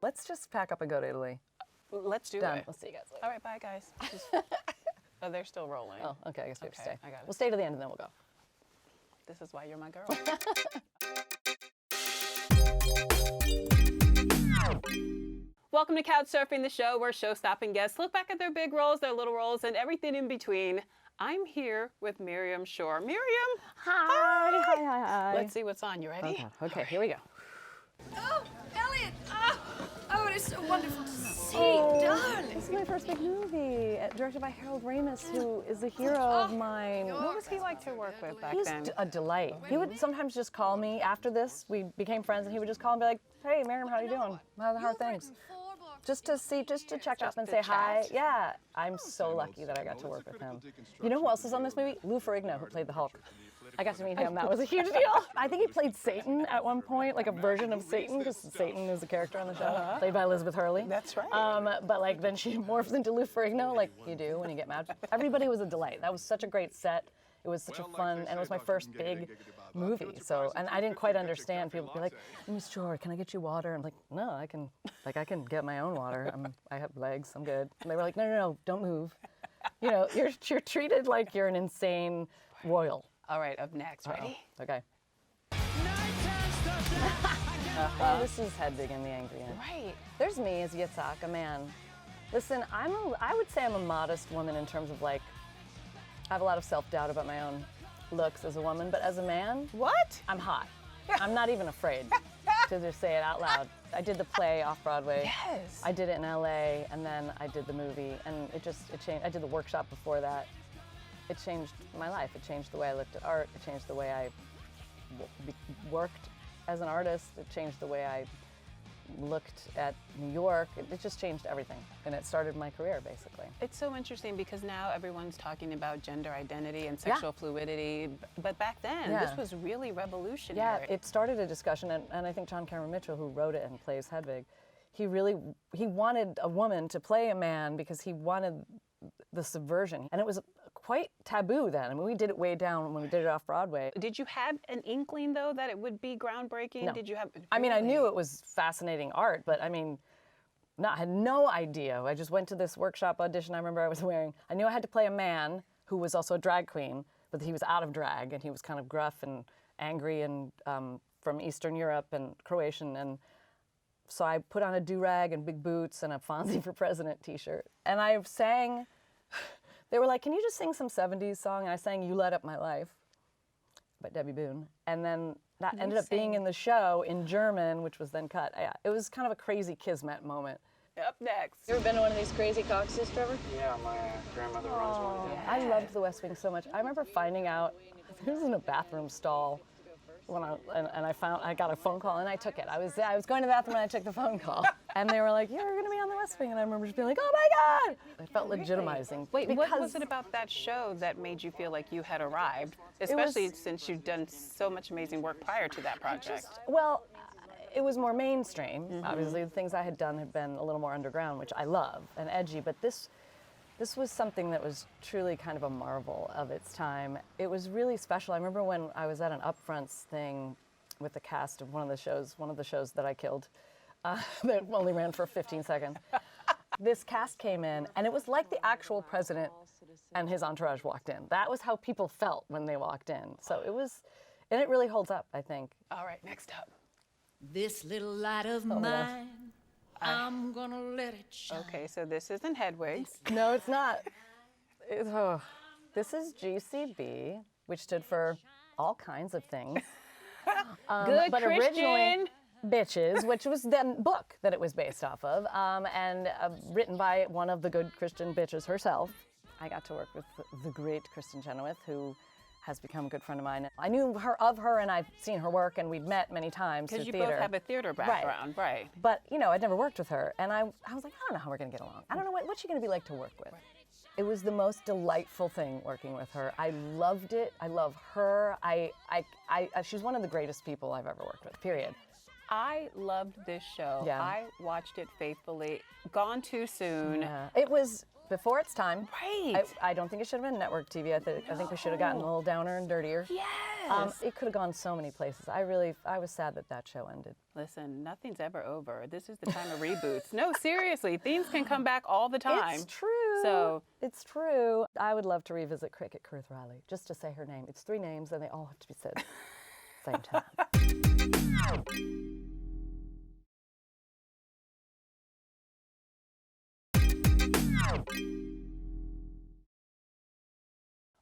Let's just pack up and go to Italy. Let's do Done. it. We'll see you guys later. All right, bye, guys. Oh, they're still rolling. Oh, okay, I guess we have to stay. I got it. We'll stay to the end and then we'll go. This is why you're my girl. Welcome to Couch Surfing, the show where show-stopping guests look back at their big roles, their little roles, and everything in between. I'm here with Miriam Shor. Miriam! Hi. Let's see what's on. You ready? Okay, here we go. Oh, Elliot! Oh, it is so wonderful to see you, darling. This is my first big movie, directed by Harold Ramis, who is a hero of mine. What was he like to work with back He's then? a delight. He would sometimes just call me after this. We became friends, and he would just call and be like, "Hey, Miriam, how you doing? How are things?" Just to check up and say hi. Yeah, I'm so lucky that I got to work with him. You know who else is on this movie? Lou Ferrigno, who played the Hulk. I got to meet him. That was a huge deal. I think he played Satan at one point, like a version of Satan, because Satan is a character on the show, played by Elizabeth Hurley. That's right. But like then she morphed into Lou Ferrigno, like you do when you get mad. Everybody was a delight. That was such a great set. It was such a fun, and it was my first big movie. So, and I didn't quite understand. People would be like, "Miss Shor, can I get you water?" I'm like, "No, I can get my own water. I have legs. I'm good." And they were like, "No, don't move. You know, you're treated like you're an insane royal." All right, up next. Ready? Okay. This is Hedwig and the Angry Ant. Right. There's me as Yitzhak, a man. Listen, I would say I'm a modest woman in terms of like, I have a lot of self-doubt about my own looks as a woman, but as a man, What? I'm hot. I'm not even afraid to just say it out loud. I did the play off Broadway. Yes. I did it in LA, and then I did the movie, and it changed. I did the workshop before that. It changed my life. It changed the way I looked at art. It changed the way I worked as an artist. It changed the way I looked at New York. It just changed everything, and it started my career, basically. It's so interesting because now everyone's talking about gender identity and sexual fluidity, but back then, this was really revolutionary. Yeah, it started a discussion, and I think John Cameron Mitchell, who wrote it and plays Hedwig, he wanted a woman to play a man because he wanted the subversion, and it was quite taboo then. I mean, we did it way down when we did it off Broadway. Did you have an inkling, though, that it would be groundbreaking? No. Did you have? I mean, I knew it was fascinating art, but I mean, I had no idea. I just went to this workshop audition. I remember I knew I had to play a man who was also a drag queen, but he was out of drag, and he was kind of gruff and angry and from Eastern Europe and Croatian. And so I put on a do-rag and big boots and a Fonzie for President t-shirt. And I sang, they were like, "Can you just sing some 70s song?" And I sang "You Light Up My Life" by Debbie Boone. And then that ended up being in the show in German, which was then cut. Yeah, it was kind of a crazy kismet moment. Up next. You ever been to one of these crazy cocks, Trevor? Yeah, my grandmother runs one. I loved the West Wing so much. I remember finding out, it was in a bathroom stall, when I got a phone call and I took it. I was going to the bathroom and I took the phone call. And they were like, "You're going to be on the West Wing." And I remember just being like, "Oh my God!" It felt legitimizing. Wait, what was it about that show that made you feel like you had arrived? Especially since you've done so much amazing work prior to that project. Well, it was more mainstream. Obviously, the things I had done had been a little more underground, which I love, and edgy, but this was something that was truly kind of a marvel of its time. It was really special. I remember when I was at an upfronts thing with the cast of one of the shows that I killed, that only ran for 15 seconds. This cast came in, and it was like the actual president and his entourage walked in. That was how people felt when they walked in. So it was, and it really holds up, I think. All right, next up. This little light of mine, I'm gonna let it shine. Okay, so this isn't Hedwig. No, it's not. This is GCB, which stood for all kinds of things. Good but Christian. Originally, Bitches, which was the book that it was based off of, and written by one of the good Christian bitches herself. I got to work with the great Kristen Chenoweth, who has become a good friend of mine. I knew of her, and I've seen her work, and we'd met many times through Because you theater. both have a theater background, right? But, you know, I'd never worked with her, and I was like, I don't know how we're gonna get along. I don't know what's she gonna be like to work with. It was the most delightful thing working with her. I loved it. I love her. She's one of the greatest people I've ever worked with, period. I loved this show. Yeah. I watched it faithfully. Gone too soon. Yeah. It was before its time. Right. I don't think it should have been network TV. I think we should have gotten a little downer and dirtier. Yes. It could have gone so many places. I was sad that show ended. Listen, nothing's ever over. This is the time of reboots. No, seriously, things can come back all the time. It's true. So it's true. I would love to revisit Cricket Kurth Riley, just to say her name. It's 3 names and they all have to be said same time.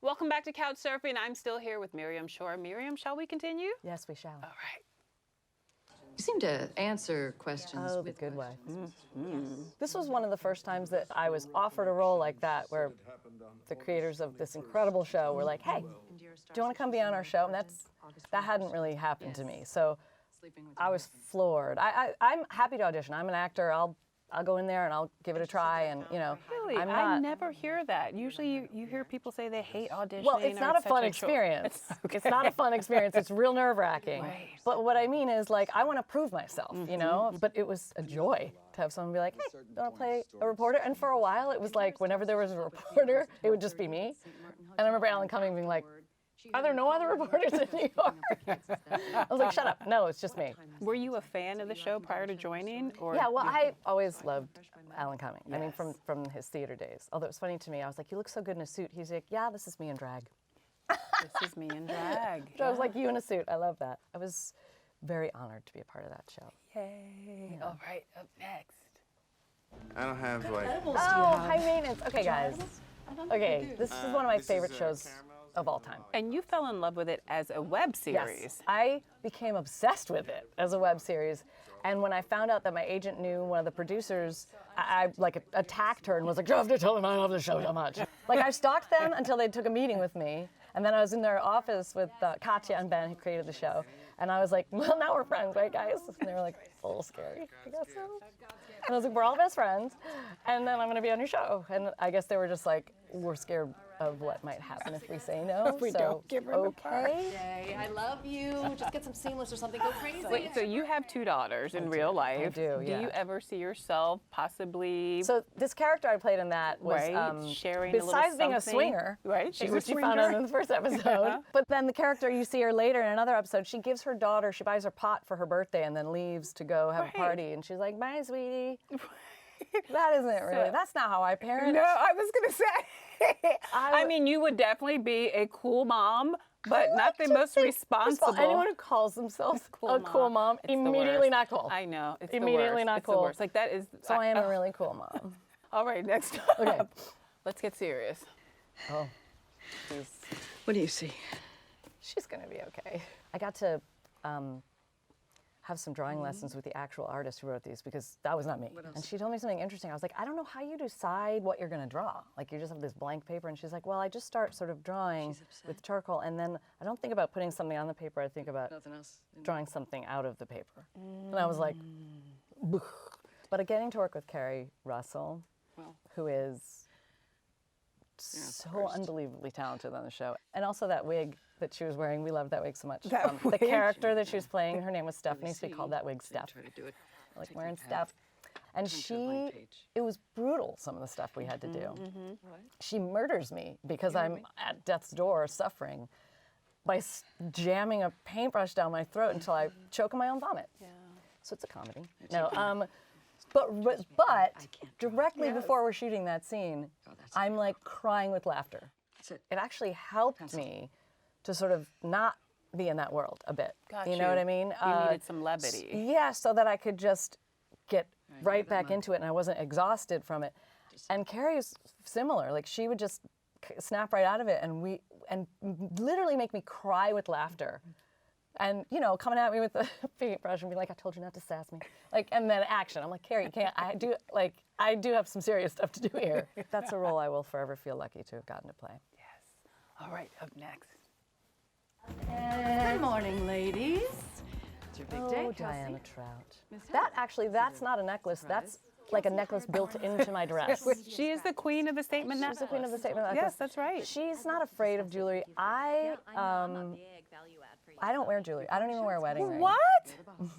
welcome back to Couch Surfing. I'm still here with Miriam Shor. Miriam, shall we continue? Yes, we shall. All right. You seem to answer questions Oh, the with good way. questions. This was one of the first times that I was offered a role like that, where the creators of this incredible show were like, "Hey, do you want to come be on our show?" And that hadn't really happened to me, so I was floored. I'm happy to audition. I'm an actor. I'll go in there and I'll give it a try, and Really? I'm I not. never hear that. Usually you hear people say they hate auditioning. Well, it's or not a such fun chore. experience. Okay. It's not a fun experience. It's real nerve-wracking. Right. But what I mean is, like, I want to prove myself, But it was a joy to have someone be like, "Hey, do you want to play a reporter?" And for a while, it was like, whenever there was a reporter, it would just be me. And I remember Alan Cumming being like, "Are there no other reporters in New York?" I was like, "Shut up. No, it's just me." Were you a fan of the show prior to joining? Or Yeah, well, I always loved Alan Cumming. I mean, from his theater days. Although it was funny to me, I was like, "You look so good in a suit." He's like, "Yeah, this is me in drag." This is me in drag. So I was like, "You in a suit." I love that. I was very honored to be a part of that show. Yay. All right, up next. I don't have like. Oh, high maintenance. Okay, guys. Okay, this is one of my favorite shows of all time. And you fell in love with it as a web series. Yes, I became obsessed with it as a web series. And when I found out that my agent knew one of the producers, I like attacked her and was like, "You have to tell them I love the show so much." Like, I stalked them until they took a meeting with me. And then I was in their office with Katya and Ben, who created the show. And I was like, "Well, now we're friends, right, guys?" And they were like, "A little scary, I guess so." And I was like, "We're all best friends. And then I'm going to be on your show." And I guess they were just like, "We're scared of what might happen if we say no." If we don't give her the part. Okay. I love you. Just get some seamless or something. Go crazy. Wait, so you have 2 daughters in real life. I do, yeah. Do you ever see yourself possibly So this character I played in that was, sharing a little besides being a something? swinger, Right, she's a which you found out swinger. in the first episode. But then the character you see her later in another episode, she gives her daughter, she buys her pot for her birthday and then leaves to go have Right. a party. And she's like, "Bye, sweetie." That isn't really, that's not how I parent. No, I was going to say. I would- mean, you would definitely be a cool mom, but not the most responsible. Anyone who calls themselves a cool mom, It's the immediately worst. not cool. I know. It's Immediately the worst. not It's cool. The worst. Like, that is. So I am a really cool mom. All right, next up. Okay. Let's get serious. Oh, What do you see? she's gonna be okay. I got to have some drawing lessons with the actual artist who wrote these, because that was not me. And she told me something interesting. I was like, "I don't know how you decide what you're gonna draw. Like, you just have this blank paper." And she's like, "Well, I just start sort of drawing with charcoal, and then I don't think about putting something on the paper. I think about Nothing else. drawing something out of the paper." And I was like, "Blech." But getting to work with Carrie Russell, who is so unbelievably talented on the show. And also that wig that she was wearing, we loved that wig so much. The character that she was playing, her name was Stephanie, so we called that wig Steph. Try to do it. Like wearing Steph. And it was brutal, some of the stuff we had to do. She murders me because I'm at death's door suffering by jamming a paintbrush down my throat until I choke on my own vomit. Yeah. So it's a comedy. No, but directly before we're shooting that scene, I'm like crying with laughter. It actually helped me to sort of not be in that world a bit. You know what I mean? You needed some levity. Yeah, so that I could just get right back into it and I wasn't exhausted from it. And Carrie is similar. Like, she would just snap right out of it and literally make me cry with laughter. And, coming at me with the paintbrush and be like, "I told you not to sass me." Like, and then action. I'm like, "Carrie, you can't, I do have some serious stuff to do here." That's a role I will forever feel lucky to have gotten to play. Yes. All right, up next. Good morning, ladies. It's your big day, Oh, Kelsey. Diana Trout. That's not a necklace. That's like a necklace built into my dress. She is the queen of the statement necklace. She's the queen of the statement necklace. Yes, that's right. She's not afraid of jewelry. I don't wear jewelry. I don't even wear a wedding ring. What?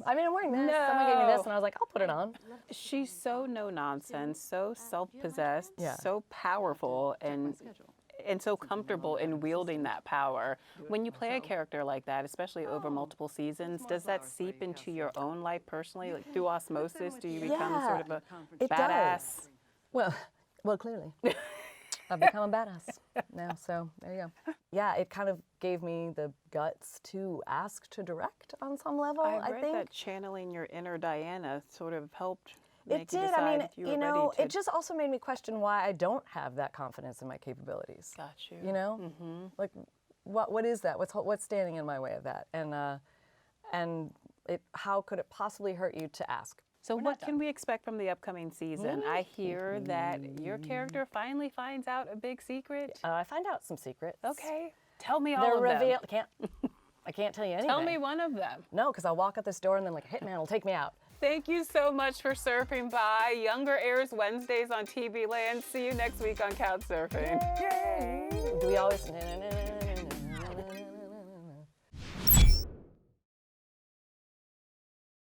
I mean, I'm wearing this. Someone gave me this, and I was like, I'll put it on. She's so no nonsense, so self-possessed, Yeah. so powerful, and so comfortable in wielding that power. When you play a character like that, especially over multiple seasons, does that seep into your own life personally? Like through osmosis, do you become sort of a it badass? does. Well, clearly. I've become a badass now, so there you go. Yeah, it kind of gave me the guts to ask to direct on some level, I I read think. that channeling your inner Diana sort of helped make It did. you decide I mean, if you were you know, ready to. it just also made me question why I don't have that confidence in my capabilities. Got you. You know, like what is that? What's standing in my way of that? And how could it possibly hurt you to ask? So what can we expect from the upcoming season? I hear that your character finally finds out a big secret. I find out some secrets. Okay, tell me all They're of them. revealed. I can't tell you anything. Tell me one of them. No, because I'll walk out this door and then like a hitman will take me out. Thank you so much for surfing by. Younger airs Wednesdays on TV Land. See you next week on Couch Surfing. Do we always?